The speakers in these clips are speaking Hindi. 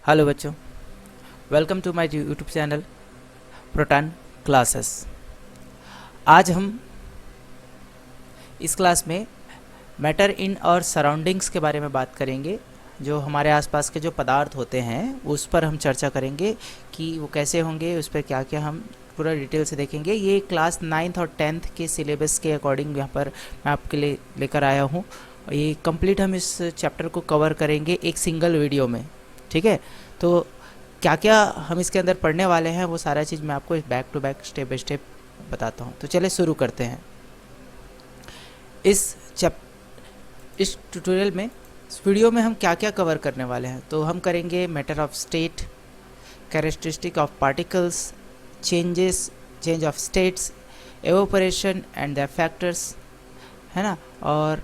हेलो बच्चों, welcome to my YouTube channel Proton classes. आज हम इस क्लास में मैटर इन और सराउंडिंग्स के बारे में बात करेंगे। जो हमारे आसपास के जो पदार्थ होते हैं उस पर हम चर्चा करेंगे कि वो कैसे होंगे, उस पर क्या क्या हम पूरा डिटेल से देखेंगे। ये क्लास 9th और 10th के सिलेबस के अकॉर्डिंग यहाँ पर मैं आपके लिए लेकर आया हूँ। ये कंप्लीट हम इस चैप्टर को कवर करेंगे एक सिंगल वीडियो में, ठीक है। तो क्या क्या हम इसके अंदर पढ़ने वाले हैं वो सारा चीज़ मैं आपको back to back step by step बताता हूँ। तो चलिए शुरू करते हैं। इस ट्यूटोरियल में, इस वीडियो में हम क्या क्या कवर करने वाले हैं। तो हम करेंगे matter of state, characteristic of particles, change of states, evaporation and the factors, है ना। और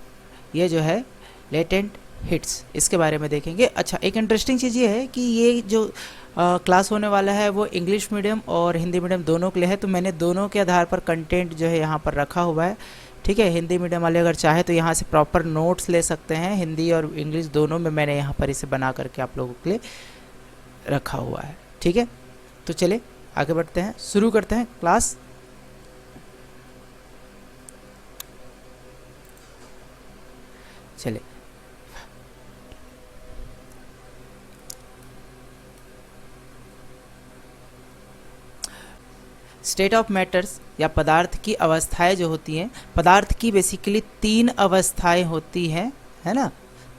ये जो है लेटेंट हिट्स, इसके बारे में देखेंगे। अच्छा, एक इंटरेस्टिंग चीज़ ये है कि ये जो क्लास होने वाला है वो इंग्लिश मीडियम और हिंदी मीडियम दोनों के लिए है। तो मैंने दोनों के आधार पर कंटेंट जो है यहाँ पर रखा हुआ है, ठीक है। हिंदी मीडियम वाले अगर चाहे तो यहाँ से प्रॉपर नोट्स ले सकते हैं। हिंदी और इंग्लिश दोनों में मैंने यहाँ पर इसे बना करके आप लोगों के लिए रखा हुआ है, ठीक है। तो चलिए आगे बढ़ते हैं, शुरू करते हैं क्लास। चलिए, स्टेट ऑफ मैटर्स या पदार्थ की अवस्थाएं जो होती हैं, पदार्थ की बेसिकली 3 अवस्थाएं होती हैं, है ना।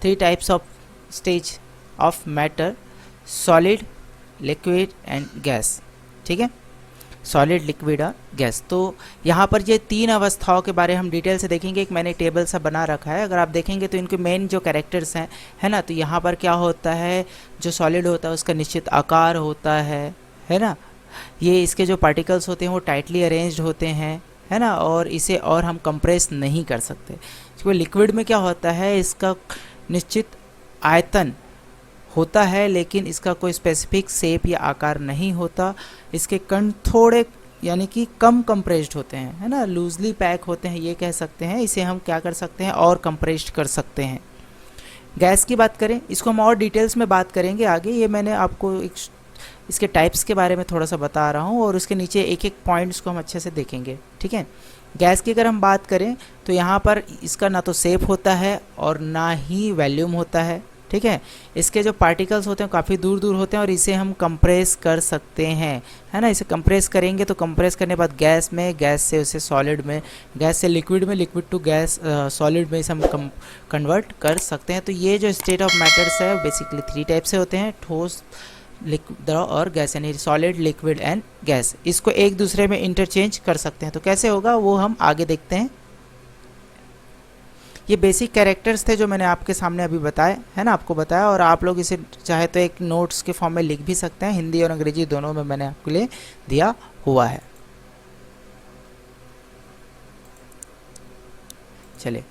3 types of stage of matter: solid, liquid and gas, ठीक है। सॉलिड, लिक्विड और गैस। तो यहाँ पर ये 3 अवस्थाओं के बारे हम डिटेल से देखेंगे। एक मैंने टेबल सा बना रखा है, अगर आप देखेंगे तो इनके मेन जो कैरेक्टर्स हैं, है ना। तो यहाँ पर क्या होता है, जो सॉलिड होता है उसका निश्चित आकार होता है ना। ये इसके जो पार्टिकल्स होते हैं वो टाइटली अरेंज्ड होते हैं, है ना। और इसे और हम कंप्रेस नहीं कर सकते। क्योंकि लिक्विड में क्या होता है, इसका निश्चित आयतन होता है लेकिन इसका कोई स्पेसिफिक शेप या आकार नहीं होता। इसके कण थोड़े यानी कि कम कंप्रेस्ड होते हैं, है ना, लूजली पैक होते हैं, ये कह सकते हैं। इसे हम क्या कर सकते हैं, और कंप्रेस्ड कर सकते हैं। गैस की बात करें, इसको हम और डिटेल्स में बात करेंगे आगे। ये मैंने आपको इसके टाइप्स के बारे में थोड़ा सा बता रहा हूँ और उसके नीचे एक एक पॉइंट्स को हम अच्छे से देखेंगे, ठीक है। गैस की अगर हम बात करें तो यहाँ पर इसका ना तो शेप होता है और ना ही वॉल्यूम होता है, ठीक है। इसके जो पार्टिकल्स होते हैं काफ़ी दूर दूर होते हैं और इसे हम कंप्रेस कर सकते हैं, है ना। इसे कंप्रेस करेंगे तो कंप्रेस करने के बाद गैस में, गैस से उसे सॉलिड में, गैस से लिक्विड में, लिक्विड टू गैस, सॉलिड में इसे हम कन्वर्ट कर सकते हैं। तो ये जो स्टेट ऑफ मैटर्स है बेसिकली 3 टाइप से होते हैं: ठोस, द्रव और गैस, यानी सॉलिड, लिक्विड एंड गैस। इसको एक दूसरे में इंटरचेंज कर सकते हैं। तो कैसे होगा वो हम आगे देखते हैं। ये बेसिक कैरेक्टर्स थे जो मैंने आपके सामने अभी बताए, है ना, आपको बताया। और आप लोग इसे चाहे तो एक नोट्स के फॉर्म में लिख भी सकते हैं। हिंदी और अंग्रेजी दोनों में मैंने आपके लिए दिया हुआ है। चलिए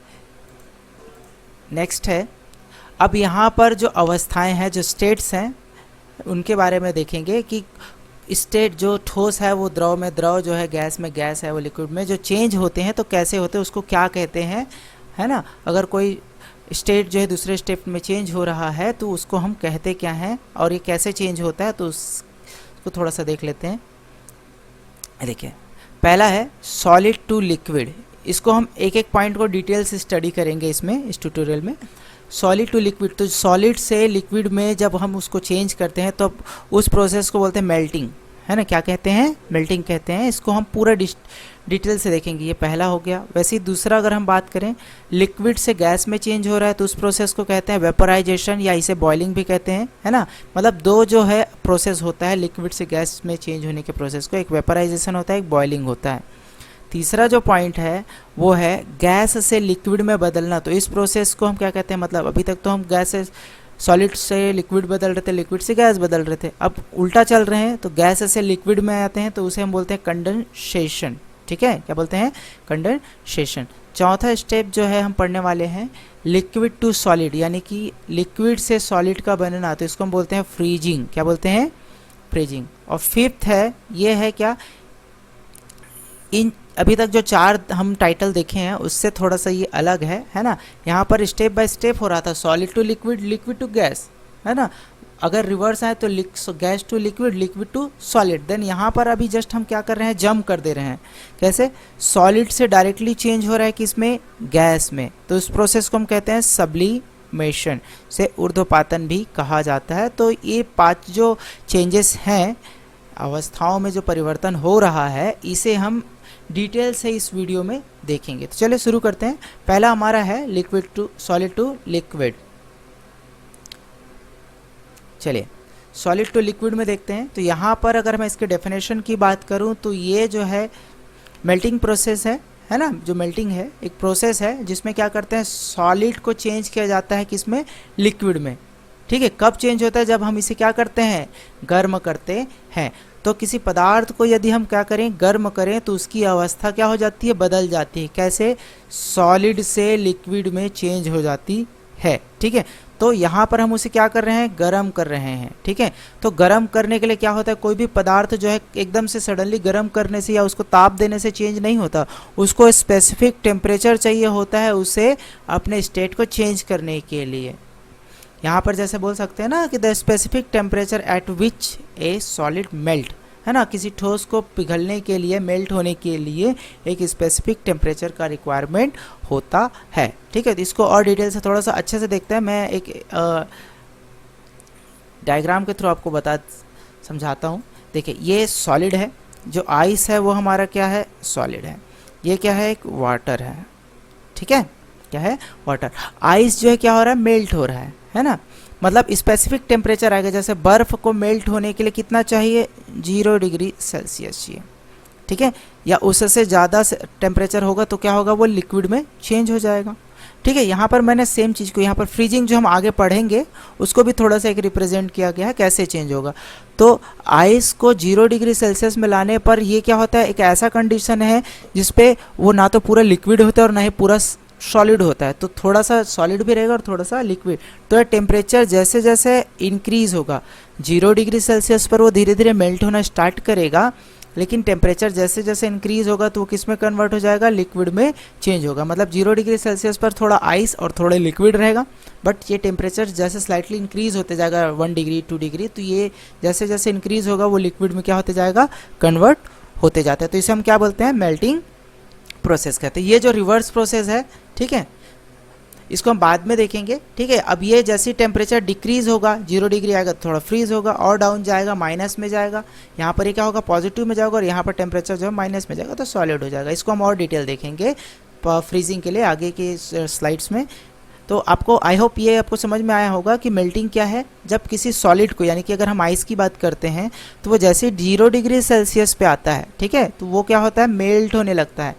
नेक्स्ट है, अब यहाँ पर जो अवस्थाएं हैं, जो स्टेट्स हैं, उनके बारे में देखेंगे कि स्टेट जो ठोस है वो द्रव में, द्रव जो है गैस में, गैस है वो लिक्विड में, जो चेंज होते हैं तो कैसे होते हैं, उसको क्या कहते हैं, है ना। अगर कोई स्टेट जो है दूसरे स्टेट में चेंज हो रहा है तो उसको हम कहते क्या हैं और ये कैसे चेंज होता है, तो उसको थोड़ा सा देख लेते हैं। देखिए, पहला है सॉलिड टू लिक्विड। इसको हम एक एक पॉइंट को डिटेल से स्टडी करेंगे इस ट्यूटोरियल में। सॉलिड टू लिक्विड, तो सॉलिड से लिक्विड में जब हम उसको चेंज करते हैं तो उस प्रोसेस को बोलते हैं मेल्टिंग, है ना। क्या कहते हैं, मेल्टिंग कहते हैं। इसको हम पूरा डिटेल से देखेंगे। ये पहला हो गया। वैसे ही दूसरा अगर हम बात करें, लिक्विड से गैस में चेंज हो रहा है तो उस प्रोसेस को कहते हैं वेपोराइजेशन, या इसे बॉइलिंग भी कहते हैं, है ना। मतलब 2 जो है प्रोसेस होता है लिक्विड से गैस में चेंज होने के प्रोसेस को, एक वेपोराइजेशन होता है, एक बॉइलिंग होता है। तीसरा जो पॉइंट है वो है गैस से लिक्विड में बदलना। तो इस प्रोसेस को हम क्या कहते हैं, मतलब अभी तक तो हम गैस से सॉलिड से लिक्विड बदल रहे थे, लिक्विड से गैस बदल रहे थे, अब उल्टा चल रहे हैं तो गैस से लिक्विड में आते हैं, तो उसे हम बोलते हैं कंडेंसेशन, ठीक है। क्या बोलते हैं, कंडेंसेशन। चौथा स्टेप जो है हम पढ़ने वाले हैं लिक्विड टू सॉलिड, यानी कि लिक्विड से सॉलिड का बनना, तो इसको हम बोलते हैं फ्रीजिंग। क्या बोलते हैं, फ्रीजिंग। और फिफ्थ है, ये है क्या, इन अभी तक जो 4 हम टाइटल देखे हैं उससे थोड़ा सा ये अलग है ना। यहाँ पर स्टेप बाय स्टेप हो रहा था, solid to liquid, liquid to gas, है ना। अगर रिवर्स आए तो gas to liquid, liquid to solid. Then यहाँ पर अभी जस्ट हम क्या कर रहे हैं, जंप कर दे रहे हैं। कैसे? सॉलिड से डायरेक्टली चेंज हो रहा है किसमें, गैस में। तो इस प्रोसेस को हम कहते हैं सब्लिमेशन, से ऊर्ध्वपातन भी कहा जाता है। तो ये 5 जो चेंजेस हैं, अवस्थाओं में जो परिवर्तन हो रहा है, इसे हम डिटेल से इस वीडियो में देखेंगे। तो चलिए शुरू करते हैं। पहला हमारा है liquid to solid to liquid. चलिए सॉलिड टू लिक्विड में देखते हैं। तो यहाँ पर अगर मैं इसके डेफिनेशन की बात करूँ तो ये जो है मेल्टिंग प्रोसेस है ना, जो मेल्टिंग है एक प्रोसेस है जिसमें क्या करते हैं, सॉलिड को चेंज किया जाता है किसमें, लिक्विड में। ठीक है, कब चेंज होता है, जब हम इसे क्या करते हैं, गर्म करते हैं। तो किसी पदार्थ को यदि हम क्या करें, गर्म करें, तो उसकी अवस्था क्या हो जाती है, बदल जाती है। कैसे? सॉलिड से लिक्विड में चेंज हो जाती है। ठीक है, तो यहाँ पर हम उसे क्या कर रहे हैं, गर्म कर रहे हैं। ठीक है, तो गर्म करने के लिए क्या होता है, कोई भी पदार्थ जो है एकदम से सडनली गर्म करने से या उसको ताप देने से चेंज नहीं होता, उसको स्पेसिफिक टेम्परेचर चाहिए होता है उसे अपने स्टेट को चेंज करने के लिए। यहाँ पर जैसे बोल सकते हैं ना कि the specific temperature at which A solid melt, है ना, किसी ठोस को पिघलने के लिए, मेल्ट होने के लिए एक स्पेसिफिक टेम्परेचर का रिक्वायरमेंट होता है। ठीक है, तो इसको और डिटेल से थोड़ा सा अच्छे से देखते हैं। मैं एक डायग्राम के थ्रू आपको समझाता हूँ। देखिए ये सॉलिड है, जो आइस है वो हमारा क्या है, सॉलिड है। ये क्या है, एक वाटर है। ठीक है, क्या है, वाटर। आइस जो है क्या हो रहा है, मेल्ट हो रहा है ना। मतलब स्पेसिफिक टेम्परेचर आएगा, जैसे बर्फ़ को मेल्ट होने के लिए कितना चाहिए, 0 डिग्री सेल्सियस चाहिए। ठीक है, या उससे ज़्यादा टेम्परेचर होगा तो क्या होगा, वो लिक्विड में चेंज हो जाएगा। ठीक है, यहाँ पर मैंने सेम चीज़ को, यहाँ पर फ्रीजिंग जो हम आगे पढ़ेंगे उसको भी थोड़ा सा एक रिप्रेजेंट किया गया है, कैसे चेंज होगा। तो आइस को 0 डिग्री सेल्सियस में लाने पर ये क्या होता है, एक ऐसा कंडीशन है जिसपे वो ना तो पूरा लिक्विड होता है और ना ही पूरा सॉलिड होता है। तो थोड़ा सा सॉलिड भी रहेगा और थोड़ा सा लिक्विड। तो टेम्परेचर जैसे जैसे इंक्रीज होगा, 0 डिग्री सेल्सियस पर वो धीरे धीरे मेल्ट होना स्टार्ट करेगा, लेकिन टेम्परेचर जैसे जैसे इंक्रीज होगा तो वो किस में कन्वर्ट हो जाएगा, लिक्विड में चेंज होगा। मतलब 0 डिग्री सेल्सियस पर थोड़ा आइस और थोड़ा लिक्विड रहेगा, बट ये टेम्परेचर जैसे स्लाइटली इंक्रीज होते जाएगा, 1 डिग्री 2 डिग्री, तो ये जैसे जैसे इंक्रीज होगा वो लिक्विड में क्या होते जाएगा, कन्वर्ट होते जाते हैं। तो इसे हम क्या बोलते हैं, मेल्टिंग प्रोसेस कहते हैं। ये जो रिवर्स प्रोसेस है, ठीक है, इसको हम बाद में देखेंगे। ठीक है, अब ये जैसे टेम्परेचर डिक्रीज होगा, 0 डिग्री आएगा तो थोड़ा फ्रीज होगा और डाउन जाएगा, माइनस में जाएगा। यहाँ पर ये क्या होगा, पॉजिटिव में जाएगा, और यहाँ पर टेम्परेचर जो है माइनस में जाएगा तो सॉलिड हो जाएगा। इसको हम और डिटेल देखेंगे फ्रीजिंग के लिए आगे के स्लाइड्स में। तो आपको आई होप ये आपको समझ में आया होगा कि मेल्टिंग क्या है। जब किसी सॉलिड को, यानी कि अगर हम आइस की बात करते हैं, तो वो जैसे 0 डिग्री सेल्सियस पे आता है, ठीक है, तो वो क्या होता है, मेल्ट होने लगता है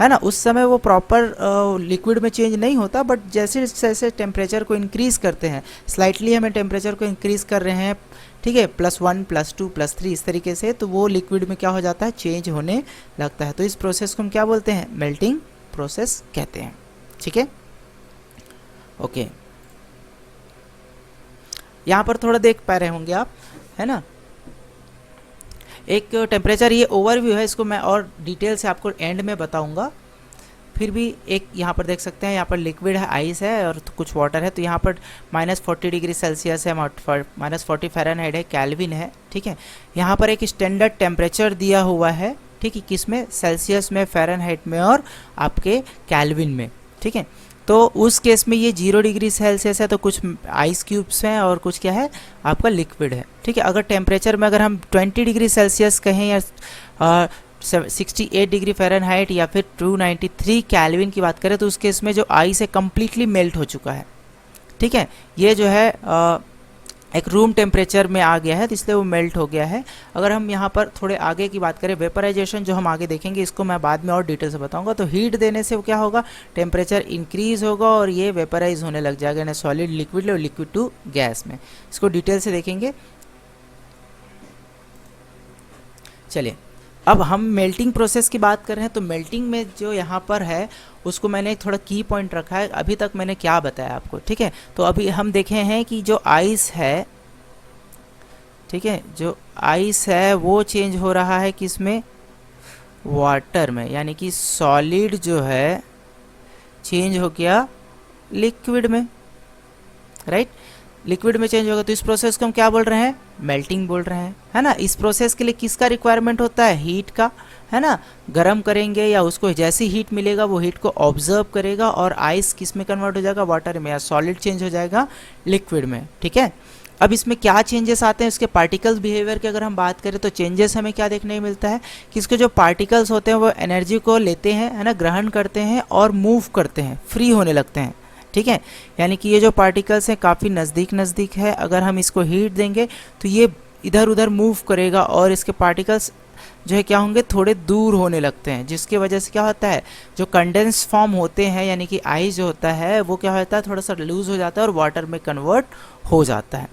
ना। उस समय वो प्रॉपर लिक्विड में चेंज नहीं होता, बट जैसे जैसे टेम्परेचर को इंक्रीज़ करते हैं, स्लाइटली हमें टेम्परेचर को इंक्रीज़ कर रहे हैं, ठीक है, +1 +2 +3 इस तरीके से, तो वो लिक्विड में क्या हो जाता है, चेंज होने लगता है। तो इस प्रोसेस को हम क्या बोलते हैं, मेल्टिंग प्रोसेस कहते हैं। ठीक है, ओके, यहाँ पर थोड़ा देख पा रहे होंगे आप, है ना। एक टेम्परेचर, ये ओवरव्यू है, इसको मैं और डिटेल से आपको एंड में बताऊंगा। फिर भी एक यहाँ पर देख सकते हैं, यहाँ पर लिक्विड है, आइस है और तो कुछ वाटर है। तो यहाँ पर -40 डिग्री सेल्सियस है, -40 फ़ारेनहाइट है, केल्विन है। ठीक है, यहाँ पर एक स्टैंडर्ड टेम्परेचर दिया हुआ है, ठीक है, किसमें, सेल्सियस में, फ़ारेनहाइट में और आपके केल्विन में। ठीक है, तो उस केस में ये 0 डिग्री सेल्सियस है, तो कुछ आइस क्यूब्स हैं और कुछ क्या है, आपका लिक्विड है। ठीक है, अगर टेम्परेचर में अगर हम 20 डिग्री सेल्सियस कहें या 68 डिग्री फ़ारेनहाइट या फिर 293 केल्विन की बात करें, तो उस केस में जो आइस है कम्प्लीटली मेल्ट हो चुका है। ठीक है, ये जो है एक रूम टेम्परेचर में आ गया है, तो इसलिए वो मेल्ट हो गया है। अगर हम यहाँ पर थोड़े आगे की बात करें, वेपराइजेशन जो हम आगे देखेंगे, इसको मैं बाद में और डिटेल से बताऊंगा। तो हीट देने से क्या होगा, टेम्परेचर इंक्रीज होगा और ये वेपराइज होने लग जाएगा, यानी सॉलिड लिक्विड और लिक्विड टू गैस में। इसको डिटेल से देखेंगे। चलिए, अब हम मेल्टिंग प्रोसेस की बात कर रहे हैं। तो मेल्टिंग में जो यहाँ पर है उसको मैंने थोड़ा की पॉइंट रखा है। अभी तक मैंने क्या बताया आपको, ठीक है। तो अभी हम देखे हैं कि जो आइस है, ठीक है, जो आइस है वो चेंज हो रहा है किसमें, वाटर में, यानी कि सॉलिड जो है चेंज हो गया लिक्विड में, राइट। लिक्विड में चेंज होगा, तो इस प्रोसेस को हम क्या बोल रहे हैं, मेल्टिंग बोल रहे हैं, है ना। इस प्रोसेस के लिए किसका रिक्वायरमेंट होता है, हीट का, है ना। गर्म करेंगे या उसको जैसी हीट मिलेगा वो हीट को ऑब्जर्व करेगा और आइस किस में कन्वर्ट हो जाएगा, वाटर में, या सॉलिड चेंज हो जाएगा लिक्विड में, ठीक है। अब इसमें क्या चेंजेस आते हैं, इसके पार्टिकल्स बिहेवियर की अगर हम बात करें तो चेंजेस हमें क्या देखने को मिलता है कि इसके जो पार्टिकल्स होते हैं वो एनर्जी को लेते हैं, है ना, ग्रहण करते हैं और मूव करते हैं, फ्री होने लगते हैं, ठीक है। यानी कि ये जो पार्टिकल्स हैं काफ़ी नज़दीक है, अगर हम इसको हीट देंगे तो ये इधर उधर मूव करेगा और इसके पार्टिकल्स जो है क्या होंगे, थोड़े दूर होने लगते हैं, जिसकी वजह से क्या होता है, जो कंडेंस फॉर्म होते हैं यानी कि आइस जो होता है वो क्या होता है, थोड़ा सा लूज हो जाता है और वाटर में कन्वर्ट हो जाता है,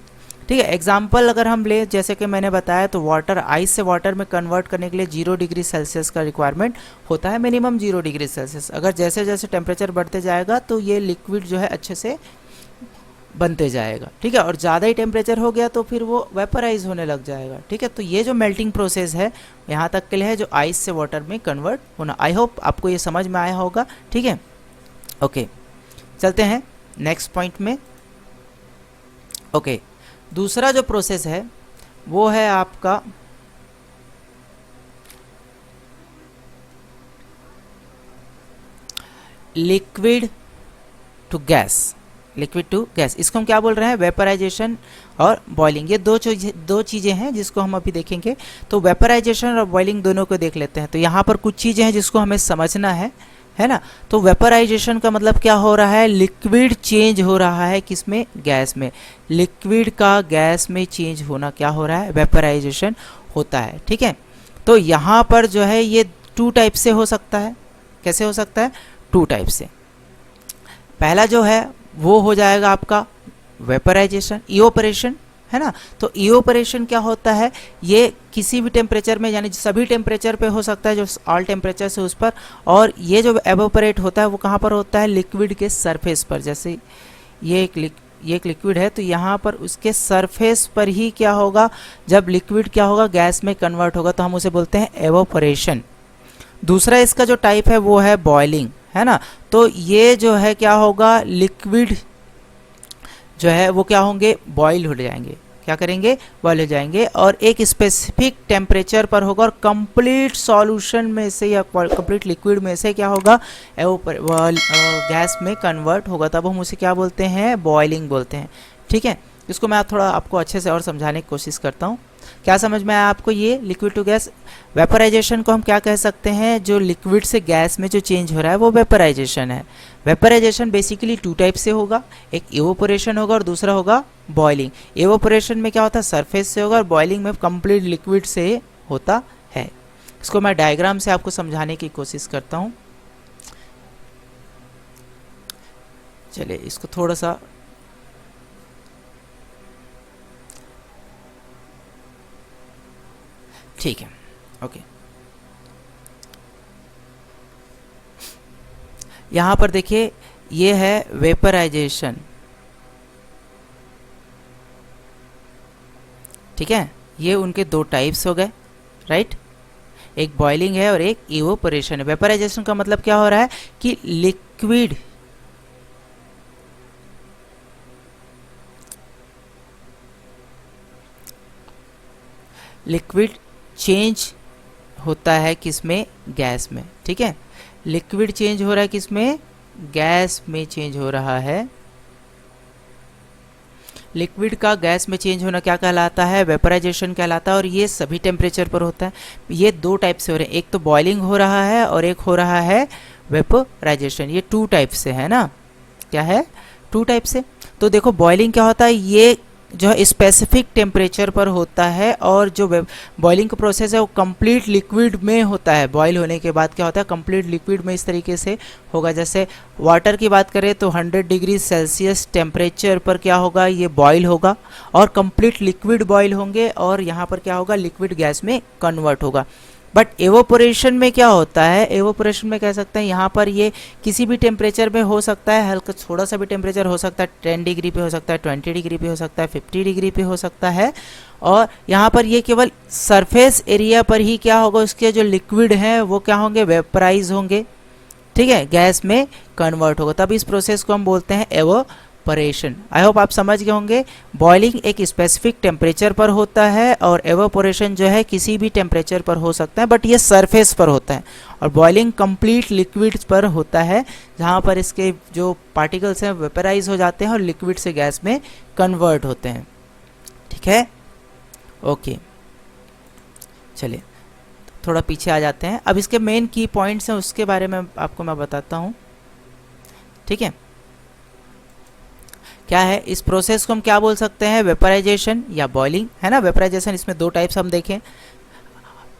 ठीक है। एग्जाम्पल अगर हम ले, जैसे कि मैंने बताया, तो वाटर, आइस से वाटर में कन्वर्ट करने के लिए 0 डिग्री सेल्सियस का रिक्वायरमेंट होता है, मिनिमम 0 डिग्री सेल्सियस। अगर जैसे जैसे टेम्परेचर बढ़ते जाएगा तो ये लिक्विड जो है अच्छे से बनते जाएगा, ठीक है। और ज़्यादा ही टेम्परेचर हो गया तो फिर वो वेपराइज होने लग जाएगा, ठीक है। तो ये जो मेल्टिंग प्रोसेस है यहाँ तक के लिए है, जो आइस से वाटर में कन्वर्ट होना। आई होप आपको ये समझ में आया होगा, ठीक है। ओके, चलते हैं नेक्स्ट पॉइंट में। ओके, दूसरा जो प्रोसेस है वो है आपका liquid to gas, liquid to gas. इसको हम क्या बोल रहे हैं, वेपराइजेशन और बॉइलिंग। ये दो चीज़ें हैं जिसको हम अभी देखेंगे। तो वेपराइजेशन और बॉइलिंग दोनों को देख लेते हैं। तो यहाँ पर कुछ चीज़ें हैं जिसको हमें समझना है ना। तो वेपराइजेशन का मतलब क्या हो रहा है, लिक्विड चेंज हो रहा है किसमें, गैस में। लिक्विड का गैस में चेंज होना क्या हो रहा है, वेपराइजेशन होता है, ठीक है। तो यहाँ पर जो है ये 2 टाइप से हो सकता है। कैसे हो सकता है, 2 टाइप से। पहला जो है वो हो जाएगा आपका वेपराइजेशन, इवोपरेशन, है ना। तो इवोपरेशन क्या होता है, ये किसी भी टेम्परेचर में, यानी सभी टेम्परेचर पे हो सकता है, जो ऑल टेम्परेचर से उस पर। और ये जो एवोपरेट होता है वो कहाँ पर होता है, लिक्विड के सरफेस पर। जैसे ये एक लिक्विड है तो यहाँ पर उसके सरफेस पर ही क्या होगा, जब लिक्विड क्या होगा, गैस में कन्वर्ट होगा, तो हम उसे बोलते हैं एवोपरेशन। दूसरा इसका जो टाइप है वो है बॉइलिंग, है ना। तो ये जो है क्या होगा, लिक्विड जो है वो क्या होंगे, बॉईल हो जाएंगे। क्या करेंगे, बॉईल हो जाएंगे और एक स्पेसिफिक टेम्परेचर पर होगा और कंप्लीट सॉल्यूशन में से या कंप्लीट लिक्विड में से क्या होगा, गैस में कन्वर्ट होगा। तब हम उसे क्या बोलते हैं, बॉइलिंग बोलते हैं, ठीक है। इसको मैं थोड़ा आपको अच्छे से और समझाने की कोशिश करता हूँ। क्या समझ में आया आपको, ये लिक्विड टू गैस। वेपराइजेशन को हम क्या कह सकते हैं, जो लिक्विड से गैस में जो चेंज हो रहा है वो वेपराइजेशन है। वेपराइजेशन बेसिकली 2 टाइप से होगा, एक इवोपरेशन होगा और दूसरा होगा बॉइलिंग। इवोपरेशन में क्या होता है, सरफेस से होगा, और बॉइलिंग में कंप्लीट लिक्विड से होता है। इसको मैं डायग्राम से आपको समझाने की कोशिश करता हूँ। चलिए इसको थोड़ा सा, ठीक है, ओके। यहाँ पर देखिए ये है वेपराइजेशन, ठीक है। ये उनके 2 टाइप्स हो गए, राइट। एक बॉइलिंग है और एक इवोपरेशन है। वेपराइजेशन का मतलब क्या हो रहा है कि लिक्विड चेंज होता है किसमें, गैस में, ठीक है। लिक्विड चेंज हो रहा है किसमें, गैस में चेंज हो रहा है। लिक्विड का गैस में चेंज होना क्या कहलाता है, वेपराइजेशन कहलाता है। और ये सभी टेम्परेचर पर होता है। ये 2 टाइप से हो रहे हैं, एक तो बॉइलिंग हो रहा है और एक हो रहा है वेपराइजेशन। ये 2 टाइप से है ना, क्या है, 2 टाइप से। तो देखो बॉइलिंग क्या होता है, ये जो है स्पेसिफिक टेम्परेचर पर होता है और जो बॉइलिंग का प्रोसेस है वो कंप्लीट लिक्विड में होता है। बॉईल होने के बाद क्या होता है, कंप्लीट लिक्विड में इस तरीके से होगा। जैसे वाटर की बात करें तो 100 डिग्री सेल्सियस टेम्परेचर पर क्या होगा, ये बॉईल होगा और कंप्लीट लिक्विड बॉईल होंगे और यहाँ पर क्या होगा, लिक्विड गैस में कन्वर्ट होगा। बट एवोपोरेशन में क्या होता है, एवोपोरेशन में कह सकते हैं यहाँ पर ये किसी भी टेम्परेचर में हो सकता है, हल्का थोड़ा सा भी टेम्परेचर हो सकता है, 10 डिग्री पे हो सकता है, 20 डिग्री पे हो सकता है, 50 डिग्री पे हो सकता है। और यहाँ पर ये केवल सरफेस एरिया पर ही क्या होगा, उसके जो लिक्विड हैं वो क्या होंगे, वेपराइज होंगे, ठीक है, गैस में कन्वर्ट होगा। तब इस प्रोसेस को हम बोलते हैं एवेपोरेशन। आई होप आप समझ गए होंगे। बॉइलिंग एक स्पेसिफिक टेम्परेचर पर होता है और एवेपोरेशन जो है किसी भी टेम्परेचर पर हो सकता है, बट ये सरफेस पर होता है। और बॉइलिंग कंप्लीट लिक्विड्स पर होता है, जहाँ पर इसके जो पार्टिकल्स हैं वेपराइज हो जाते हैं और लिक्विड से गैस में कन्वर्ट होते हैं। ठीक है, ओके। चलिए थोड़ा पीछे आ जाते हैं। अब इसके मेन की पॉइंट्स हैं, उसके बारे में आपको मैं बताता हूँ। ठीक है, क्या है इस प्रोसेस को हम क्या बोल सकते हैं, वेपराइजेशन या बॉइलिंग, है ना। वेपराइजेशन, इसमें दो टाइप्स हम देखें।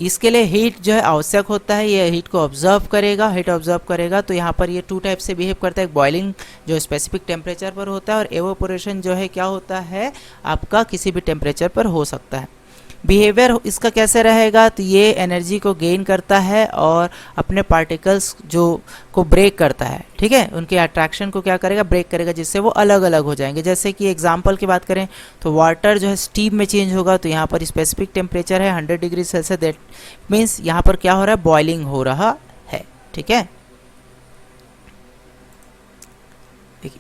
इसके लिए हीट जो है आवश्यक होता है, ये हीट को ऑब्जर्व करेगा, हीट ऑब्जर्व करेगा। तो यहाँ पर ये टू टाइप से बिहेव करता है। बॉइलिंग जो स्पेसिफिक टेम्परेचर पर होता है, और एवोपोरेशन जो है क्या होता है, आपका किसी भी टेम्परेचर पर हो सकता है। बिहेवियर इसका कैसे रहेगा, तो ये एनर्जी को गेन करता है और अपने पार्टिकल्स जो को ब्रेक करता है। ठीक है, उनके अट्रैक्शन को क्या करेगा, ब्रेक करेगा, जिससे वो अलग अलग हो जाएंगे। जैसे कि एग्जांपल की बात करें तो वाटर जो है स्टीम में चेंज होगा, तो यहाँ पर स्पेसिफिक टेम्परेचर है 100 डिग्री सेल्सियस, दैट मीन्स यहाँ पर क्या हो रहा है, बॉइलिंग हो रहा है। ठीक है,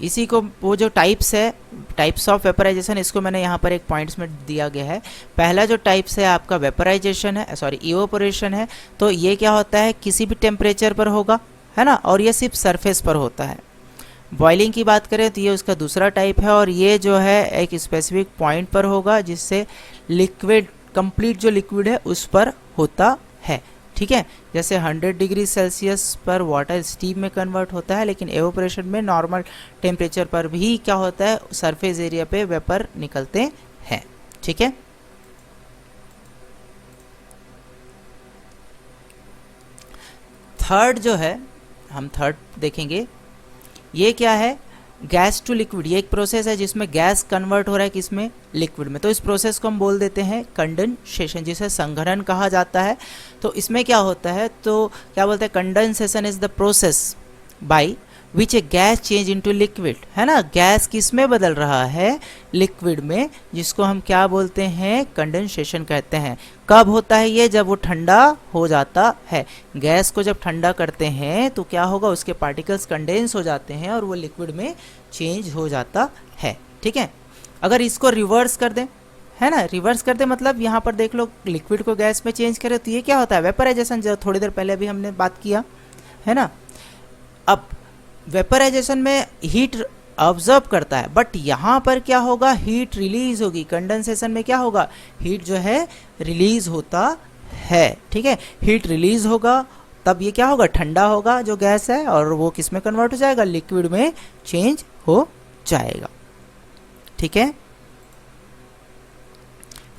इसी को वो जो टाइप्स है, टाइप्स ऑफ वेपराइजेशन, इसको मैंने यहाँ पर एक पॉइंट्स में दिया गया है। पहला जो टाइप्स है आपका वेपराइजेशन है, सॉरी इवेपोरेशन है। तो ये क्या होता है, किसी भी टेम्परेचर पर होगा, है ना, और ये सिर्फ सरफेस पर होता है। बॉइलिंग की बात करें तो ये उसका दूसरा टाइप है, और ये जो है एक स्पेसिफिक पॉइंट पर होगा, जिससे लिक्विड, कंप्लीट जो लिक्विड है उस पर होता है। ठीक है, जैसे 100 डिग्री सेल्सियस पर वाटर स्टीम में कन्वर्ट होता है, लेकिन एवोपोरेशन में नॉर्मल टेम्परेचर पर भी क्या होता है, सरफेस एरिया पे वेपर निकलते हैं। ठीक है, थर्ड जो है, हम थर्ड देखेंगे, ये क्या है, गैस टू लिक्विड। ये एक प्रोसेस है जिसमें गैस कन्वर्ट हो रहा है किसमें, लिक्विड में। तो इस प्रोसेस को हम बोल देते हैं कंडेंसेशन, जिसे संघनन कहा जाता है। तो इसमें क्या होता है, तो क्या बोलते हैं, condensation is the process by which A gas change into liquid, है ना। गैस किस में बदल रहा है, लिक्विड में, जिसको हम क्या बोलते हैं, कंडेंसेशन कहते हैं। कब होता है ये, जब वो ठंडा हो जाता है। गैस को जब ठंडा करते हैं तो क्या होगा, उसके पार्टिकल्स कंडेंस हो जाते हैं और वो लिक्विड में चेंज हो जाता है। ठीक है, अगर इसको रिवर्स कर दें, है ना, रिवर्स कर दे मतलब यहाँ पर देख लो, लिक्विड को गैस में चेंज करें तो ये क्या होता है, वेपराइजेशन, जो थोड़ी देर पहले भी हमने बात किया, है ना। अब वेपराइजेशन में हीट ऑब्जर्व करता है, बट यहाँ पर क्या होगा, हीट रिलीज होगी। कंडेंसेशन में क्या होगा, हीट जो है रिलीज होता है। ठीक है, हीट रिलीज होगा, तब ये क्या होगा, ठंडा होगा जो गैस है, और वो किस में कन्वर्ट हो जाएगा, लिक्विड में चेंज हो जाएगा। ठीक है,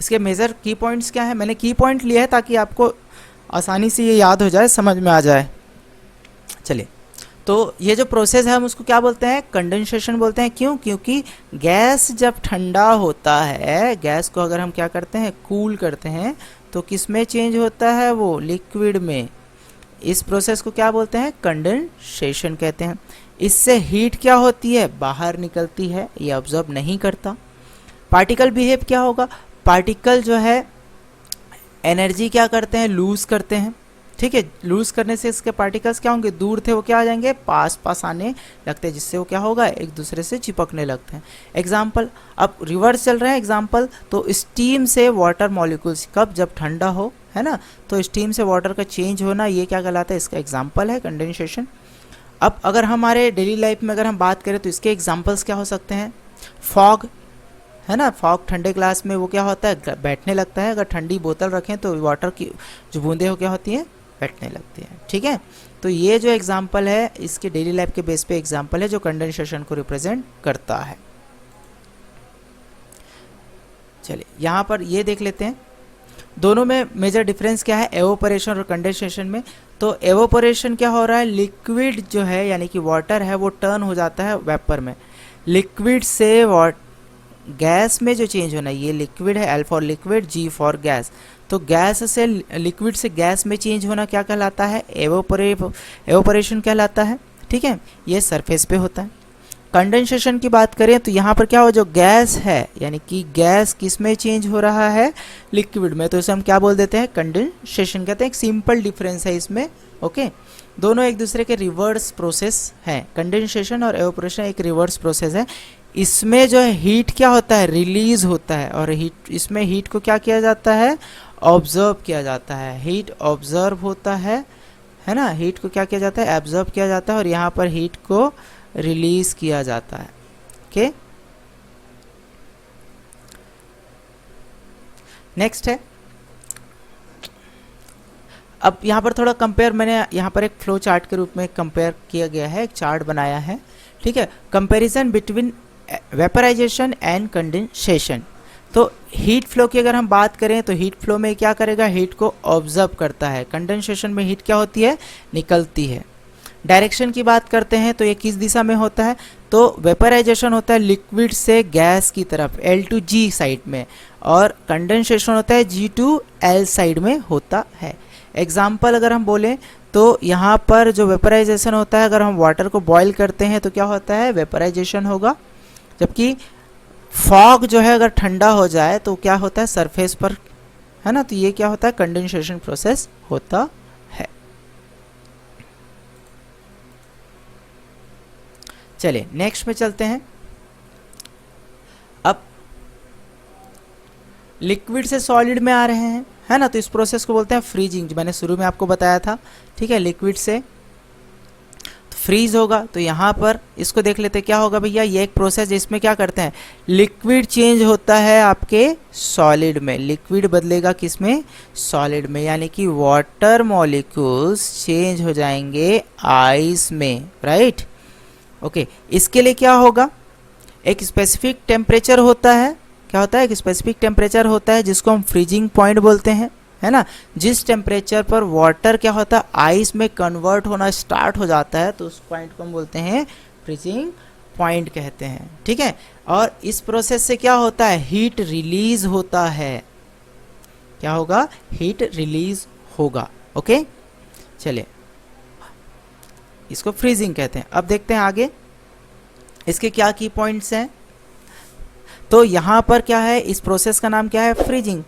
इसके मेजर की पॉइंट्स क्या है, मैंने की पॉइंट लिया है ताकि आपको आसानी से ये याद हो जाए, समझ में आ जाए। चलिए, तो ये जो प्रोसेस है हम उसको क्या बोलते हैं, कंडेंसेशन बोलते हैं। क्यों, क्योंकि गैस जब ठंडा होता है, गैस को अगर हम क्या करते हैं, कूल करते हैं, तो किस में चेंज होता है, वो लिक्विड में। इस प्रोसेस को क्या बोलते हैं, कंडेंसेशन कहते हैं। इससे हीट क्या होती है, बाहर निकलती है, ये ऑब्जर्व नहीं करता। पार्टिकल बिहेव क्या होगा, पार्टिकल जो है एनर्जी क्या करते हैं, लूज करते हैं। ठीक है, लूज करने से इसके पार्टिकल्स क्या होंगे, दूर थे वो क्या आ जाएंगे, पास पास आने लगते हैं, जिससे वो क्या होगा, एक दूसरे से चिपकने लगते हैं। एग्जाम्पल, अब रिवर्स चल रहे हैं एग्जाम्पल, तो स्टीम से वाटर मॉलिक्यूल्स, कब, जब ठंडा हो, है ना, तो स्टीम से वाटर का चेंज होना, ये क्या कहलाता है, इसका एग्जाम्पल है कंडेंसेशन। अब अगर हमारे डेली लाइफ में अगर हम बात करें तो इसके एग्जाम्पल्स क्या हो सकते हैं, फॉग, है ना, फॉग ठंडे ग्लास में वो क्या होता है, बैठने लगता है। अगर ठंडी बोतल रखें तो वाटर की जो बूंदें हो क्या होती हैं, बैठने लगती हैं। ठीक है, तो ये जो एग्जाम्पल है इसके डेली लाइफ के बेस पे एग्जाम्पल है जो कंडेंसेशन को रिप्रेजेंट करता है। चलिए यहाँ पर ये देख लेते हैं, दोनों में मेजर डिफरेंस क्या है, एवोपोरेशन और कंडेंसेशन में। तो एवोपोरेशन क्या हो रहा है, लिक्विड जो है यानी कि वाटर है वो टर्न हो जाता है वेपर में। लिक्विड से गैस में जो चेंज होना है, ये लिक्विड है, L for liquid, G for gas. तो गैस से लिक्विड से गैस में चेंज होना क्या कहलाता है, एवोपोरेशन कहलाता है। ठीक है, ये सरफेस पे होता है। कंडेंसेशन की बात करें तो यहाँ पर क्या हो, जो गैस है यानी कि गैस किस में चेंज हो रहा है, लिक्विड में, तो इसे हम क्या बोल देते हैं, कंडेंसेशन कहते हैं। एक सिंपल डिफरेंस है इसमें। ओके, दोनों एक दूसरे के रिवर्स प्रोसेस हैं। कंडेंसेशन और एवोपोरेशन एक रिवर्स प्रोसेस है। इसमें जो है हीट क्या होता है, रिलीज होता है, और हीट, इसमें हीट को क्या किया जाता है, ऑब्जर्व किया जाता है, हीट ऑब्जर्व होता है ना, हीट को क्या किया जाता है, एब्जॉर्ब किया जाता है, और यहाँ पर हीट को रिलीज किया जाता है। ओके, नेक्स्ट है, अब यहाँ पर थोड़ा कंपेयर, मैंने यहाँ पर एक फ्लो चार्ट के रूप में कंपेयर किया गया है, एक चार्ट बनाया है, ठीक है, comparison between vaporisation and condensation. तो हीट फ्लो की अगर हम बात करें तो हीट फ्लो में क्या करेगा, हीट को ऑब्जर्व करता है, कंडेंसेशन में हीट क्या होती है, निकलती है। डायरेक्शन की बात करते हैं तो ये किस दिशा में होता है, तो वेपराइजेशन होता है लिक्विड से गैस की तरफ, L टू G साइड में, और कंडेंसेशन होता है G टू L साइड में होता है। एग्जाम्पल अगर हम बोलें तो यहाँ पर जो वेपराइजेशन होता है, अगर हम वाटर को बॉईल करते हैं तो क्या होता है, वेपराइजेशन होगा, जबकि फॉग जो है अगर ठंडा हो जाए तो क्या होता है, सरफेस पर, है ना, तो ये क्या होता है, कंडेंसेशन प्रोसेस होता है। चलिए नेक्स्ट में चलते हैं। अब लिक्विड से सॉलिड में आ रहे हैं, है ना, तो इस प्रोसेस को बोलते हैं फ्रीजिंग, जो मैंने शुरू में आपको बताया था, ठीक है, लिक्विड से तो फ्रीज होगा। तो यहाँ पर इसको देख लेते हैं क्या होगा भैया, ये एक प्रोसेस जिसमें क्या करते हैं, लिक्विड चेंज होता है आपके सॉलिड में, लिक्विड बदलेगा किसमें, सॉलिड में, यानी कि वाटर मॉलिक्यूल्स चेंज हो जाएंगे आइस में, राइट। ओके, इसके लिए क्या होगा, एक स्पेसिफिक टेम्परेचर होता है, क्या होता है, एक स्पेसिफिक टेम्परेचर होता है जिसको हम फ्रीजिंग पॉइंट बोलते हैं, है ना, जिस टेम्परेचर पर वाटर क्या होता है, आइस में कन्वर्ट होना स्टार्ट हो जाता है, तो उस पॉइंट को हम बोलते हैं फ्रीजिंग पॉइंट कहते हैं, ठीक है। और इस प्रोसेस से क्या होता है, हीट रिलीज होता है, क्या होगा, हीट रिलीज होगा। ओके, चलिए इसको फ्रीजिंग कहते हैं। अब देखते हैं आगे इसके क्या की पॉइंट्स हैं। तो यहाँ पर क्या है, इस प्रोसेस का नाम क्या है, फ्रीजिंग।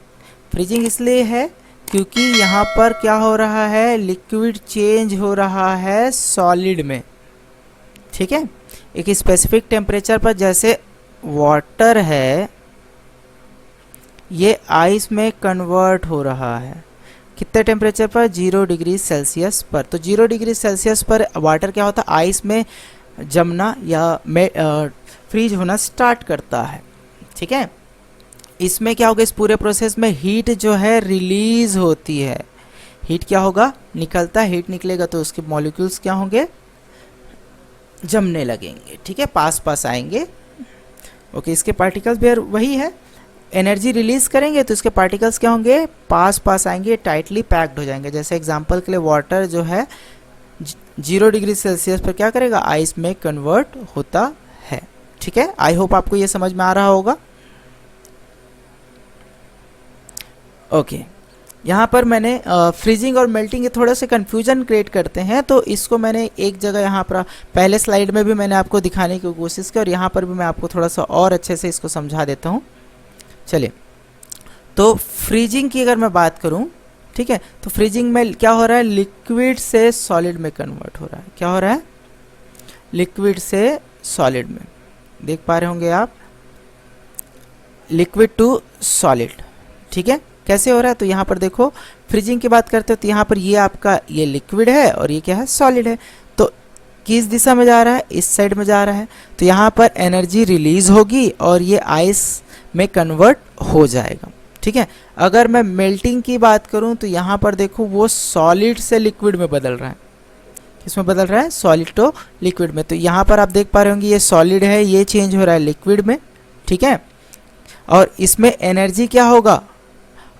फ्रीजिंग इसलिए है क्योंकि यहाँ पर क्या हो रहा है, लिक्विड चेंज हो रहा है सॉलिड में, ठीक है, एक स्पेसिफिक टेम्परेचर पर, जैसे वाटर है ये आइस में कन्वर्ट हो रहा है, कितने टेम्परेचर पर, 0 डिग्री सेल्सियस पर। तो 0 डिग्री सेल्सियस पर वाटर क्या होता है, आइस में जमना या फ्रीज होना स्टार्ट करता है, ठीक है। इसमें क्या होगा, इस पूरे प्रोसेस में हीट जो है रिलीज होती है, हीट क्या होगा, निकलता है, हीट निकलेगा तो उसके मॉलिक्यूल्स क्या होंगे, जमने लगेंगे, ठीक है, पास पास आएंगे। ओके, इसके पार्टिकल्स भी वही है, एनर्जी रिलीज करेंगे तो इसके पार्टिकल्स क्या होंगे, पास पास आएंगे, टाइटली पैक्ड हो जाएंगे। जैसे एग्जांपल के लिए वाटर जो है 0 डिग्री सेल्सियस पर क्या करेगा, आइस में कन्वर्ट होता है, ठीक है। आई होप आपको ये समझ में आ रहा होगा। ओके, यहाँ पर मैंने फ्रीजिंग और मेल्टिंग ये थोड़ा सा कन्फ्यूजन क्रिएट करते हैं, तो इसको मैंने एक जगह यहाँ पर पहले स्लाइड में भी मैंने आपको दिखाने की कोशिश की, और यहाँ पर भी मैं आपको थोड़ा सा और अच्छे से इसको समझा देता हूँ। चलिए, तो फ्रीजिंग की अगर मैं बात करूँ, ठीक है, तो फ्रीजिंग में क्या हो रहा है, लिक्विड से सॉलिड में कन्वर्ट हो रहा है, क्या हो रहा है, लिक्विड से सॉलिड में, देख पा रहे होंगे आप, लिक्विड टू सॉलिड, ठीक है, कैसे हो रहा है। तो यहाँ पर देखो, फ्रीजिंग की बात करते हो तो यहाँ पर ये आपका ये लिक्विड है और ये क्या है, सॉलिड है, तो किस दिशा में जा रहा है, इस साइड में जा रहा है, तो यहाँ पर एनर्जी रिलीज होगी और ये आइस में कन्वर्ट हो जाएगा, ठीक है। अगर मैं मेल्टिंग की बात करूँ तो यहाँ पर देखो, वो सॉलिड से लिक्विड में बदल रहा है, किसमें बदल रहा है, सॉलिड टू लिक्विड में। तो यहाँ पर आप देख पा रहे होंगे ये सॉलिड है, ये चेंज हो रहा है लिक्विड में, ठीक है, और इसमें एनर्जी क्या होगा,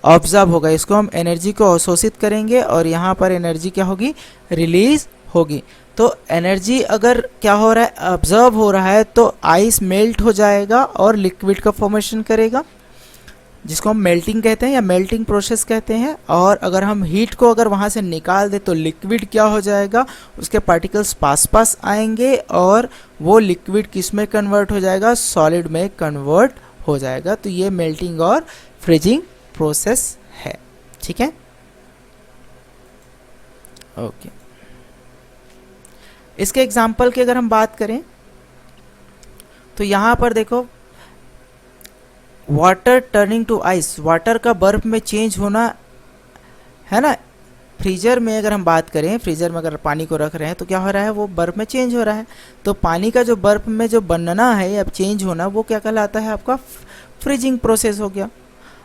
ऑब्जर्व होगा, इसको हम एनर्जी को अवशोषित करेंगे और यहाँ पर एनर्जी क्या होगी, रिलीज होगी। तो एनर्जी अगर क्या हो रहा है, ऑब्जर्व हो रहा है, तो आइस मेल्ट हो जाएगा और लिक्विड का फॉर्मेशन करेगा, जिसको हम मेल्टिंग कहते हैं या मेल्टिंग प्रोसेस कहते हैं। और अगर हम हीट को अगर वहाँ से निकाल दें तो लिक्विड क्या हो जाएगा, उसके पार्टिकल्स पास पास आएंगे और वो लिक्विड किस में कन्वर्ट हो जाएगा, सॉलिड में कन्वर्ट हो जाएगा। तो ये मेल्टिंग और फ्रीजिंग प्रोसेस है, ठीक है। ओके, इसके एग्जाम्पल की अगर हम बात करें तो यहाँ पर देखो water turning to ice, water का बर्फ में चेंज होना, है ना। फ्रीजर में अगर हम बात करें, फ्रीजर में अगर पानी को रख रहे हैं तो क्या हो रहा है, वो बर्फ में चेंज हो रहा है। तो पानी का जो बर्फ में जो बनना है, अब चेंज होना, वो क्या कहलाता है, आपका फ्रीजिंग प्रोसेस हो गया।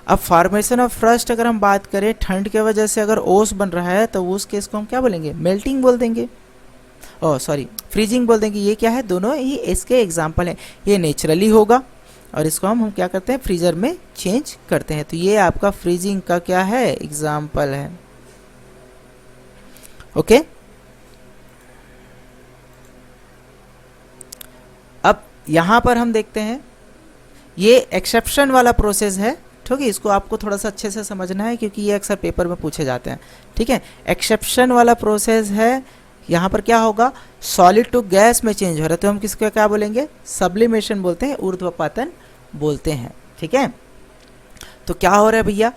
अब फॉर्मेशन ऑफ फ्रस्ट अगर हम बात करें, ठंड के वजह से अगर ओस बन रहा है तो उस केस को हम क्या बोलेंगे, मेल्टिंग बोल देंगे, ओह सॉरी फ्रीजिंग बोल देंगे। ये क्या है, दोनों ही इसके एग्जाम्पल हैं। ये नेचुरली होगा और इसको हम क्या करते हैं, फ्रीजर में चेंज करते हैं। तो ये आपका फ्रीजिंग का क्या है, एग्जाम्पल है। ओके अब यहां पर हम देखते हैं, ये एक्सेप्शन वाला प्रोसेस है, ठीक है। इसको आपको थोड़ा सा अच्छे से समझना है क्योंकि ये अक्सर पेपर में पूछे जाते हैं, ठीक है। एक्सेप्शन वाला प्रोसेस है, यहाँ पर क्या होगा, सॉलिड टू गैस में चेंज हो रहा है, तो हम किसको क्या बोलेंगे, सब्लिमेशन बोलते हैं, ऊर्ध्वपातन बोलते हैं, ठीक है। तो क्या हो रहा है भैया,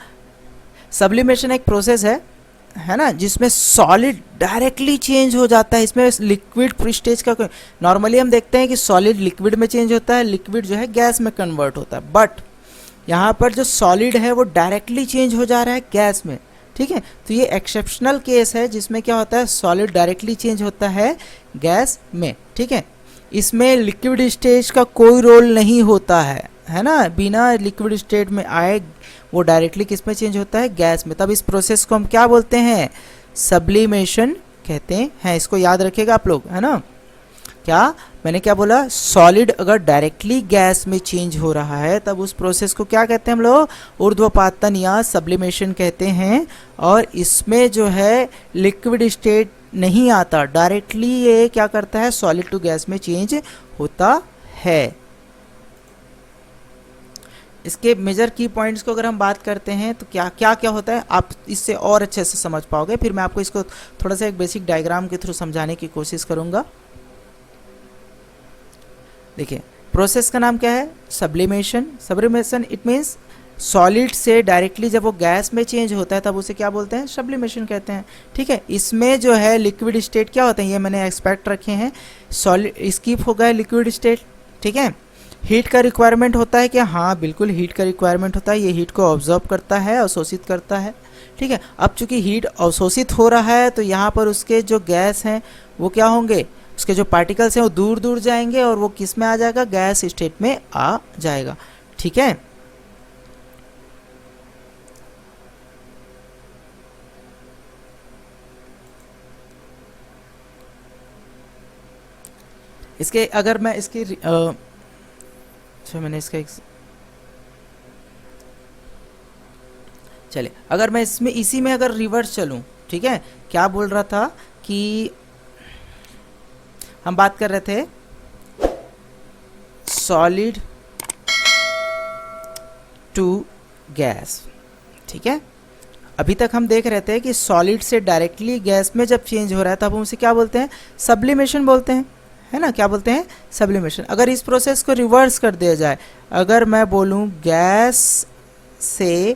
सब्लिमेशन एक प्रोसेस है ना, जिसमें सॉलिड डायरेक्टली चेंज हो जाता है। इसमें लिक्विड स्टेज का कोई, नॉर्मली हम देखते हैं कि सॉलिड लिक्विड में चेंज होता है, लिक्विड जो है गैस में कन्वर्ट होता है, बट यहाँ पर जो सॉलिड है वो डायरेक्टली चेंज हो जा रहा है गैस में, ठीक है। तो ये एक्सेप्शनल केस है जिसमें क्या होता है, सॉलिड डायरेक्टली चेंज होता है गैस में, ठीक है। इसमें लिक्विड स्टेज का कोई रोल नहीं होता है ना, बिना लिक्विड स्टेट में आए वो डायरेक्टली किस में चेंज होता है, गैस में। तब इस प्रोसेस को हम क्या बोलते हैं, सब्लिमेशन कहते हैं। इसको याद रखिएगा आप लोग, है ना। क्या मैंने क्या बोला, सॉलिड अगर डायरेक्टली गैस में चेंज हो रहा है तब उस प्रोसेस को क्या कहते हैं हम लोग, ऊर्ध्वपातन या सब्लिमेशन कहते हैं। और इसमें जो है लिक्विड स्टेट नहीं आता, डायरेक्टली ये क्या करता है, सॉलिड टू गैस में चेंज होता है। इसके मेजर की पॉइंट्स को अगर हम बात करते हैं तो क्या क्या क्या होता है, आप इससे और अच्छे से समझ पाओगे। फिर मैं आपको इसको थोड़ा सा एक बेसिक डायग्राम के थ्रू समझाने की कोशिश करूंगा। देखिए प्रोसेस का नाम क्या है, sublimation. Sublimation it means solid से डायरेक्टली जब वो गैस में चेंज होता है तब उसे क्या बोलते हैं, सब्लिमेशन कहते हैं, ठीक है। इसमें जो है लिक्विड स्टेट क्या होते हैं, ये मैंने एक्सपेक्ट रखे हैं, सॉलिड स्किप हो गया लिक्विड स्टेट, ठीक है। हीट का रिक्वायरमेंट होता है क्या, हाँ बिल्कुल हीट का रिक्वायरमेंट होता है, ये हीट को ऑब्जॉर्व करता है, अवशोषित करता है, ठीक है। अब चूंकि हीट अवशोषित हो रहा है तो यहाँ पर उसके जो गैस हैं वो क्या होंगे, उसके जो पार्टिकल्स हैं वो दूर दूर जाएंगे और वो किस में आ जाएगा, गैस स्टेट में आ जाएगा, ठीक है। इसके अगर मैं इसकी मैंने इसका चलिए अगर मैं इसमें इसी में अगर रिवर्स चलूं, ठीक है। क्या बोल रहा था कि हम बात कर रहे थे सॉलिड टू गैस, ठीक है। अभी तक हम देख रहे थे कि सॉलिड से डायरेक्टली गैस में जब चेंज हो रहा है तब हम उसे क्या बोलते हैं, सब्लिमेशन बोलते हैं, है ना। क्या बोलते हैं, सब्लिमेशन। अगर इस प्रोसेस को रिवर्स कर दिया जाए, अगर मैं बोलूं गैस से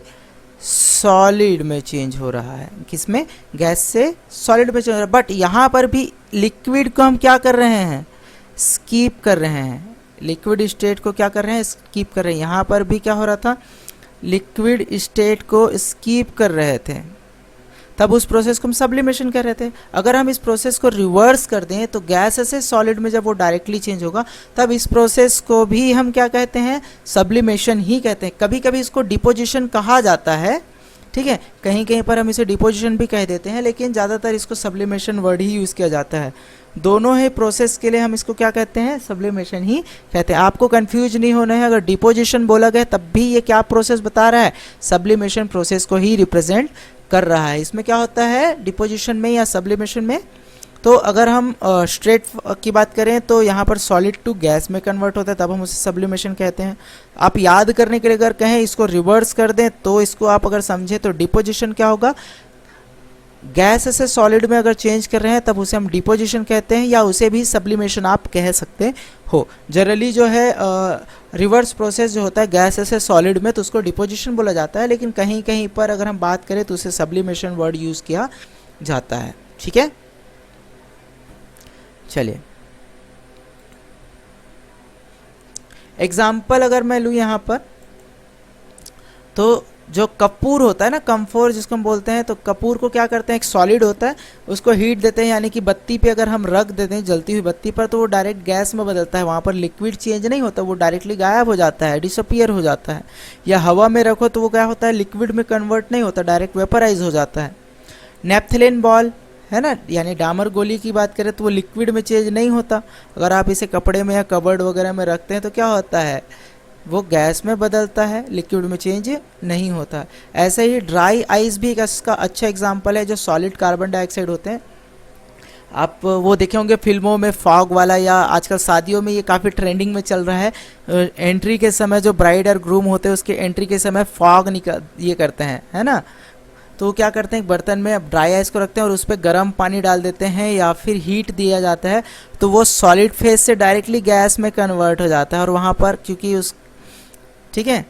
सॉलिड में चेंज हो रहा है, किसमें, गैस से सॉलिड में चेंज हो रहा है, बट यहाँ पर भी लिक्विड को हम क्या कर रहे हैं, स्कीप कर रहे हैं, लिक्विड स्टेट को क्या कर रहे हैं, स्कीप कर रहे हैं। यहाँ पर भी क्या हो रहा था, लिक्विड स्टेट को स्कीप कर रहे थे, तब उस प्रोसेस को हम सब्लिमेशन कर रहे थे। अगर हम इस प्रोसेस को रिवर्स कर दें तो गैस से सॉलिड में जब वो डायरेक्टली चेंज होगा तब इस प्रोसेस को भी हम क्या कहते हैं, सब्लिमेशन ही कहते हैं। कभी कभी इसको डिपोजिशन कहा जाता है, ठीक है, कहीं कहीं पर हम इसे डिपोजिशन भी कह देते हैं, लेकिन ज़्यादातर इसको सब्लिमेशन वर्ड ही यूज़ किया जाता है। दोनों ही प्रोसेस के लिए हम इसको क्या कहते हैं, सब्लिमेशन ही कहते हैं। आपको कंफ्यूज नहीं होना है, अगर डिपोजिशन बोला गया तब भी ये क्या प्रोसेस बता रहा है, सब्लिमेशन प्रोसेस को ही रिप्रेजेंट कर रहा है। इसमें क्या होता है डिपोजिशन में या सब्लिमेशन में, तो अगर हम स्ट्रेट की बात करें तो यहाँ पर सॉलिड टू गैस में कन्वर्ट होता है, तब हम उसे सब्लिमेशन कहते हैं। आप याद करने के लिए अगर कहें इसको रिवर्स कर दें तो इसको आप अगर समझें तो डिपोजिशन क्या होगा, गैस से सॉलिड में अगर चेंज कर रहे हैं तब उसे हम डिपोजिशन कहते हैं, या उसे भी सब्लिमेशन आप कह सकते हो। जनरली जो है रिवर्स प्रोसेस जो होता है गैस से सॉलिड में तो उसको डिपोजिशन बोला जाता है, लेकिन कहीं कहीं पर अगर हम बात करें तो उसे सब्लिमेशन वर्ड यूज़ किया जाता है, ठीक है। चलिए एग्जाम्पल अगर मैं लूँ यहाँ पर, तो जो कपूर होता है ना, कम्फोर जिसको हम बोलते हैं, तो कपूर को क्या करते हैं, एक सॉलिड होता है, उसको हीट देते हैं, यानी कि बत्ती पे अगर हम रख देते हैं जलती हुई बत्ती पर, तो वो डायरेक्ट गैस में बदलता है, वहाँ पर लिक्विड चेंज नहीं होता, वो डायरेक्टली गायब हो जाता है, डिसअपियर हो जाता है। या हवा में रखो तो वो क्या होता है, लिक्विड में कन्वर्ट नहीं होता, डायरेक्ट वेपराइज हो जाता है। नेपथलीन बॉल है ना, यानी डामर गोली की बात करें तो वो लिक्विड में चेंज नहीं होता, अगर आप इसे कपड़े में या कबर्ड वगैरह में रखते हैं तो क्या होता है, वो गैस में बदलता है, लिक्विड में चेंज नहीं होता। ऐसे ही ड्राई आइस भी एक इसका अच्छा एग्जांपल है, जो सॉलिड कार्बन डाइऑक्साइड होते हैं। आप वो देखे होंगे फिल्मों में फॉग वाला, या आजकल शादियों में ये काफ़ी ट्रेंडिंग में चल रहा है, एंट्री के समय जो ब्राइड और ग्रूम होते हैं उसके एंट्री के समय फॉग निकल ये करते हैं, है ना। तो वो क्या करते हैं, एक बर्तन में अब ड्राई आइस को रखते हैं और उस पर गर्म पानी डाल देते हैं या फिर हीट दिया जाता है, तो वो सॉलिड फेज से डायरेक्टली गैस में कन्वर्ट हो जाता है। और वहाँ पर क्योंकि उस ठीक है,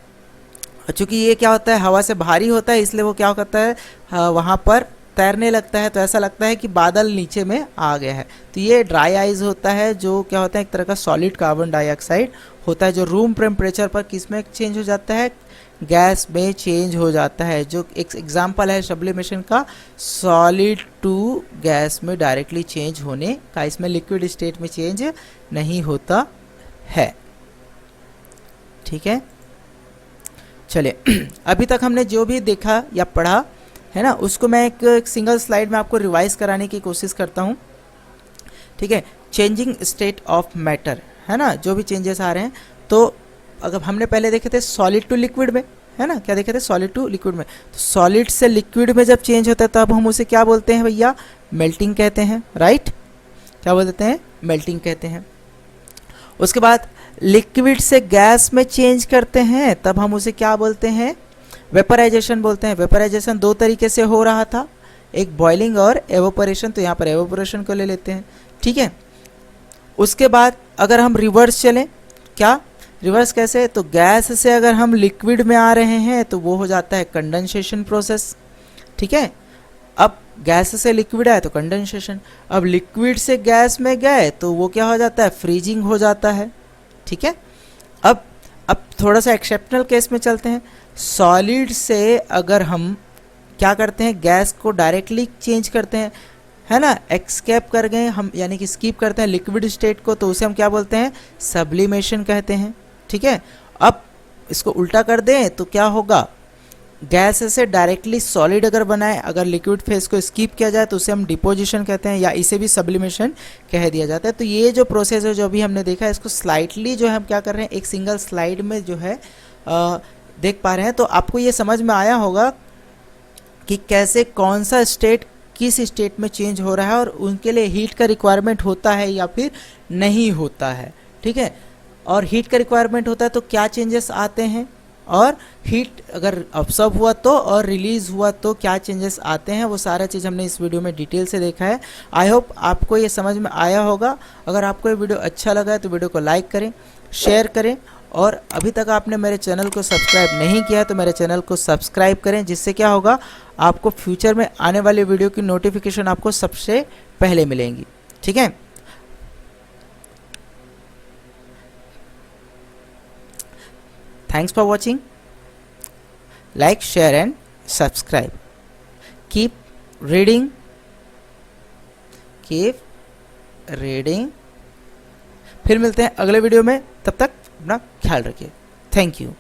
चूँकि ये क्या होता है, हवा से भारी होता है, इसलिए वो क्या करता है, वहाँ पर तैरने लगता है, तो ऐसा लगता है कि बादल नीचे में आ गया है। तो ये ड्राई आइस होता है, जो क्या होता है, एक तरह का सॉलिड कार्बन डाइऑक्साइड होता है, जो रूम टेम्परेचर पर किस में चेंज हो जाता है, गैस में चेंज हो जाता है। जो एक एग्जांपल है सब्लिमेशन का, सॉलिड टू गैस में डायरेक्टली चेंज होने का, इसमें लिक्विड स्टेट में चेंज नहीं होता है। ठीक है, चलिए अभी तक हमने जो भी देखा या पढ़ा है ना, उसको मैं एक सिंगल स्लाइड में आपको रिवाइज कराने की कोशिश करता हूँ। ठीक है, चेंजिंग स्टेट ऑफ मैटर है ना, जो भी चेंजेस आ रहे हैं, तो अगर हमने पहले देखे थे सॉलिड टू लिक्विड में, है ना, क्या देखे थे, सॉलिड टू लिक्विड में। तो सॉलिड से लिक्विड में जब चेंज होता है तब हम उसे क्या बोलते हैं भैया, मेल्टिंग कहते हैं, राइट, क्या बोल देते हैं, मेल्टिंग कहते हैं। उसके बाद लिक्विड से गैस में चेंज करते हैं तब हम उसे क्या बोलते हैं, वेपराइजेशन बोलते हैं। वेपराइजेशन दो तरीके से हो रहा था, एक बॉइलिंग और एवोपरेशन, तो यहाँ पर एवोपरेशन को ले लेते हैं। ठीक है, उसके बाद अगर हम रिवर्स चलें, क्या रिवर्स कैसे, तो गैस से अगर हम लिक्विड में आ रहे हैं तो वो हो जाता है कंडेंसेशन प्रोसेस। ठीक है, अब गैस से लिक्विड आए तो कंडेंसेशन, अब लिक्विड से गैस में गए तो वो क्या हो जाता है, फ्रीजिंग हो जाता है। ठीक है, अब थोड़ा सा एक्सेप्शनल केस में चलते हैं। सॉलिड से अगर हम क्या करते हैं, गैस को डायरेक्टली चेंज करते हैं, है ना, एक्सकेप कर गए हम, यानी कि स्कीप करते हैं लिक्विड स्टेट को, तो उसे हम क्या बोलते हैं, सब्लिमेशन कहते हैं। ठीक है, अब इसको उल्टा कर दें तो क्या होगा, गैस से डायरेक्टली सॉलिड अगर बनाए, अगर लिक्विड फेज को स्कीप किया जाए तो उसे हम डिपोजिशन कहते हैं, या इसे भी सब्लिमेशन कह दिया जाता है। तो ये जो प्रोसेस है जो अभी हमने देखा है, इसको स्लाइटली जो है हम क्या कर रहे हैं, एक सिंगल स्लाइड में जो है देख पा रहे हैं। तो आपको ये समझ में आया होगा कि कैसे कौन सा स्टेट किस स्टेट में चेंज हो रहा है, और उनके लिए हीट का रिक्वायरमेंट होता है या फिर नहीं होता है। ठीक है, और हीट का रिक्वायरमेंट होता है तो क्या चेंजेस आते हैं, और हीट अगर ऑब्जर्व हुआ तो और रिलीज़ हुआ तो क्या चेंजेस आते हैं, वो सारा चीज़ हमने इस वीडियो में डिटेल से देखा है। आई होप आपको ये समझ में आया होगा। अगर आपको ये वीडियो अच्छा लगा है तो वीडियो को लाइक करें, शेयर करें, और अभी तक आपने मेरे चैनल को सब्सक्राइब नहीं किया तो मेरे चैनल को सब्सक्राइब करें, जिससे क्या होगा, आपको फ्यूचर में आने वाले वीडियो की नोटिफिकेशन आपको सबसे पहले मिलेंगी। ठीक है, thanks for watching, like, share and subscribe, keep reading, फिर मिलते हैं अगले वीडियो में, तब तक अपना ख्याल रखिए। Thank you.